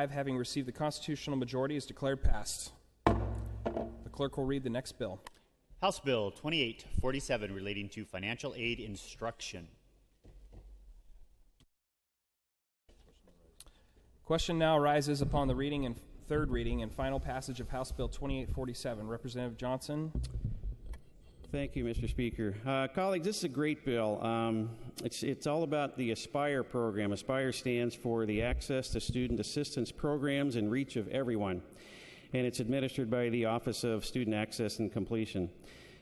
Having received the constitutional majority, is declared passed. The clerk will read the next bill. House Bill 2847 relating to financial aid instruction. Question now arises upon the reading and third reading and final passage of House Bill 2847. Representative Johnson. Thank you, Mr. Speaker. Colleagues, this is a great bill. It's all about the ASPIRE program. ASPIRE stands for the Access to Student Assistance Programs in Reach of Everyone, and it's administered by the Office of Student Access and Completion.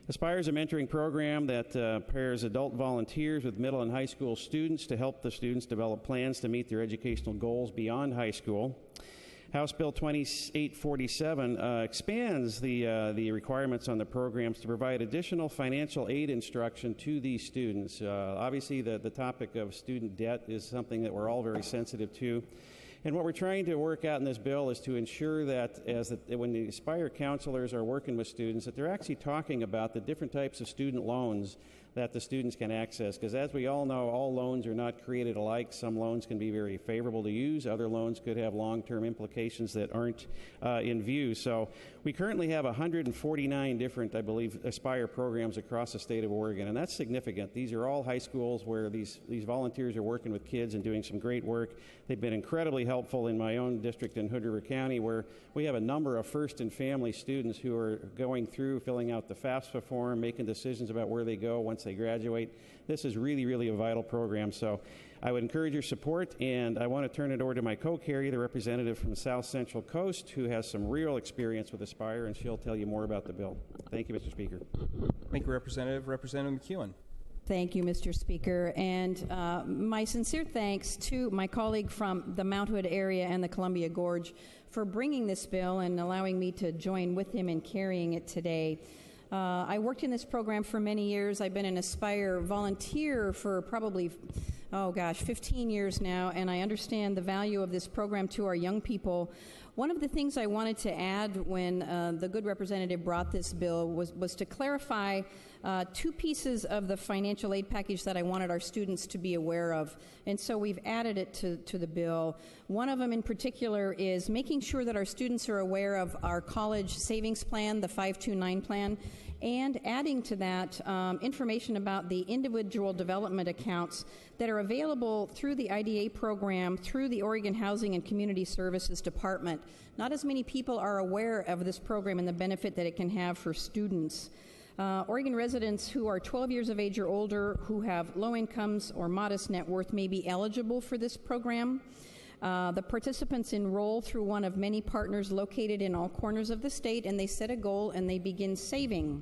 ASPIRE is a mentoring program that pairs adult volunteers with middle and high school students to help the students develop plans to meet their educational goals beyond high school. House Bill 2847 expands the requirements on the programs to provide additional financial aid instruction to these students. Obviously, the topic of student debt is something that we're all very sensitive to. And what we're trying to work out in this bill is to ensure that when the ASPIRE counselors are working with students, that they're actually talking about the different types of student loans that the students can access. Because as we all know, all loans are not created alike. Some loans can be very favorable to use. Other loans could have long-term implications that aren't in view. So we currently have 149 different, I believe, ASPIRE programs across the state of Oregon, and that's significant. These are all high schools where these volunteers are working with kids and doing some great work. They've been incredibly helpful in my own district in Hood River County, where we have a number of first and family students who are going through, filling out the FAFSA form, making decisions about where they go once they graduate. This is really, really a vital program. So I would encourage your support, and I want to turn it over to my co-carrier, the representative from the South Central Coast, who has some real experience with ASPIRE, and she'll tell you more about the bill. Thank you, Mr. Speaker. Thank you, Representative. Representative McEwen. Thank you, Mr. Speaker, and my sincere thanks to my colleague from the Mount Hood area and the Columbia Gorge for bringing this bill and allowing me to join with him in carrying it today. I worked in this program for many years. I've been an ASPIRE volunteer for probably, 15 years now, and I understand the value of this program to our young people. One of the things I wanted to add when the good representative brought this bill was to clarify two pieces of the financial aid package that I wanted our students to be aware of, and so we've added it to the bill. One of them in particular is making sure that our students are aware of our college savings plan, the 529 plan, and adding to that information about the individual development accounts that are available through the IDA program, through the Oregon Housing and Community Services Department. Not as many people are aware of this program and the benefit that it can have for students. Oregon residents who are 12 years of age or older, who have low incomes or modest net worth, may be eligible for this program. The participants enroll through one of many partners located in all corners of the state, and they set a goal and they begin saving.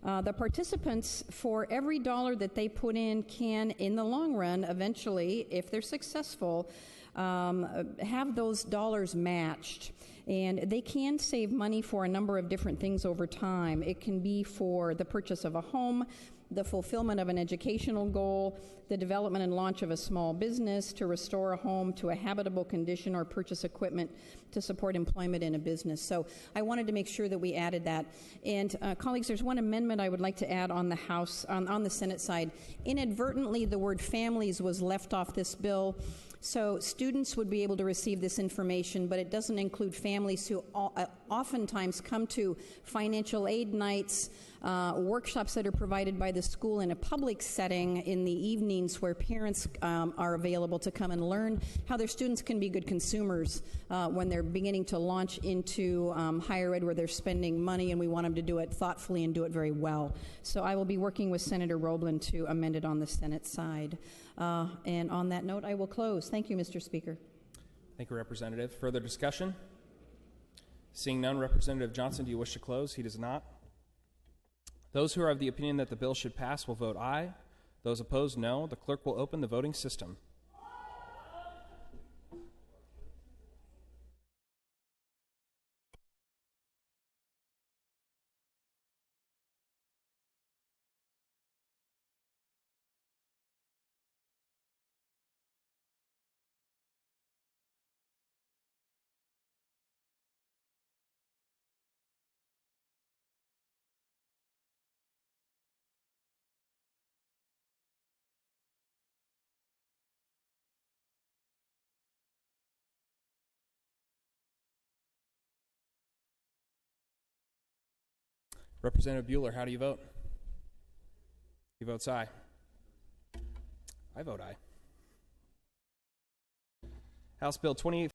The participants, for every dollar that they put in, can, in the long run, eventually, if they're successful, have those dollars matched. And they can save money for a number of different things over time. It can be for the purchase of a home, the fulfillment of an educational goal, the development and launch of a small business, to restore a home to a habitable condition, or purchase equipment to support employment in a business. So I wanted to make sure that we added that. And colleagues, there's one amendment I would like to add on the House, on the Senate side. Inadvertently, the word families was left off this bill. So students would be able to receive this information, but it doesn't include families who oftentimes come to financial aid nights, workshops that are provided by the school in a public setting in the evenings, where parents are available to come and learn how their students can be good consumers when they're beginning to launch into higher ed, where they're spending money, and we want them to do it thoughtfully and do it very well. So I will be working with Senator Roblin to amend it on the Senate side. And on that note, I will close. Thank you, Mr. Speaker. Thank you, Representative. Further discussion? Seeing none, Representative Johnson, do you wish to close? He does not. Those who are of the opinion that the bill should pass will vote aye. Those opposed, no. The clerk will open the voting system. Representative Bueller, how do you vote? He votes aye. I vote aye. House Bill 28